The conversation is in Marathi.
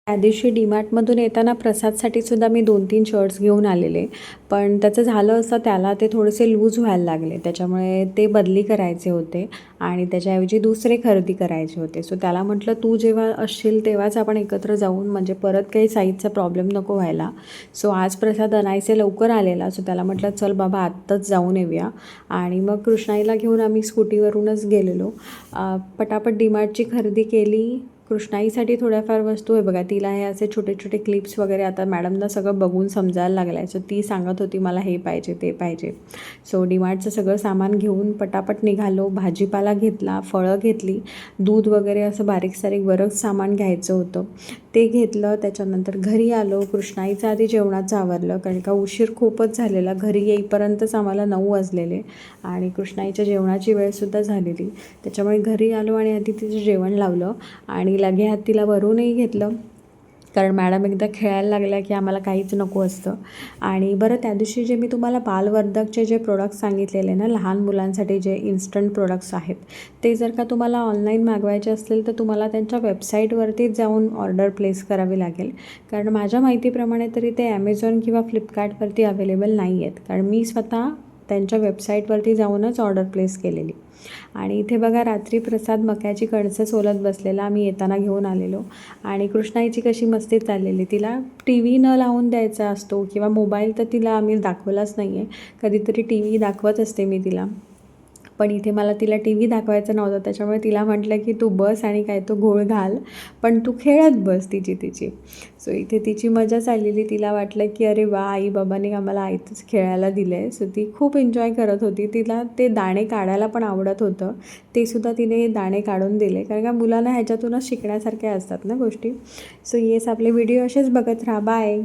त्या दिवशी डीमार्टमधून येताना प्रसादसाठी सुद्धा मी 2-3 शर्ट्स घेऊन आलेले. पण त्याचं झालं असं त्याला ते थोडेसे लूज व्हायला लागले. त्याच्यामुळे ते बदली करायचे होते आणि त्याच्याऐवजी दुसरे खरेदी करायचे होते. सो त्याला म्हटलं, "तू जेव्हा असशील तेव्हाच आपण एकत्र जाऊन म्हणजे परत काही साईजचा प्रॉब्लेम नको व्हायला." सो आज प्रसाद आणायचे लवकर आलेला. सो त्याला म्हटलं, "चल बाबा आत्ताच जाऊन येऊया." आणि मग कृष्णाईला घेऊन आम्ही स्कूटीवरूनच गेलेलो. पटापट डीमार्टची खरेदी केली. कृष्णाईसाठी थोड्याफार वस्तू आहे बघा, तिला हे असे छोटे छोटे क्लिप्स वगैरे आता मॅडमना सगळं बघून समजायला लागलं आहे. सो ती सांगत होती मला हे पाहिजे ते पाहिजे. सो डीमार्टचं सगळं सामान घेऊन पटापट निघालो. भाजीपाला घेतला, फळं घेतली, दूध वगैरे असं बारीक सारीक बरंच सामान घ्यायचं होतं ते घेतलं. त्याच्यानंतर घरी आलो. कृष्णाईचं आधी जेवणाचं आवरलं कारण का उशीर खूपच झालेला. घरी येईपर्यंतच आम्हाला 9 वाजलेले आणि कृष्णाईच्या जेवणाची वेळसुद्धा झालेली. त्याच्यामुळे घरी आलो आणि आधी तिचं जेवण लावलं आणि लगे हात तिला भरूनही घेतलं कारण मॅडम एकदा खेळायला लागल्या की आम्हाला काहीच नको असतं. आणि बरं त्या दिवशी जे मी तुम्हाला बालवर्धकचे जे प्रोडक्ट्स सांगितलेले ना, लहान मुलांसाठी जे इन्स्टंट प्रोडक्ट्स आहेत, ते जर का तुम्हाला ऑनलाईन मागवायचे असतील तर तुम्हाला त्यांच्या वेबसाईटवरतीच जाऊन ऑर्डर प्लेस करावी लागेल. कारण माझ्या माहितीप्रमाणे तरी ते ॲमेझॉन किंवा फ्लिपकार्टवरती अवेलेबल नाही आहेत. कारण मी स्वतः त्यांच्या वेबसाईटवरती जाऊनच ऑर्डर प्लेस केलेली. आणि इथे बघा रात्री प्रसाद मक्याची कणसं सोलत बसलेला आम्ही येताना घेऊन आलेलो. आणि कृष्णाईची कशी मस्ती चाललेली. तिला टी व्ही न लावून द्यायचा असतो किंवा मोबाईल तर तिला आम्ही दाखवलाच नाही आहे. कधीतरी टी व्ही दाखवत असते मी तिला, पण इथे मला तिला टी व्ही दाखवायचा नव्हता. त्याच्यामुळे तिला म्हटलं की तू बस आणि काय तो घोळ घाल, पण तू खेळत बस तिची. सो इथे तिची मजा चाललेली. तिला वाटलं की अरे वा, आई बाबांनी आम्हाला आईतच खेळायला दिलं आहे. सो ती खूप एन्जॉय करत होती. तिला ते दाणे काढायला पण आवडत होतं. ते सुद्धा तिने दाणे काढून दिले कारण का मुलांना ह्याच्यातूनच शिकण्यासारख्या असतात ना गोष्टी. सो येस, आपले व्हिडिओ असेच बघत राहा. बाय.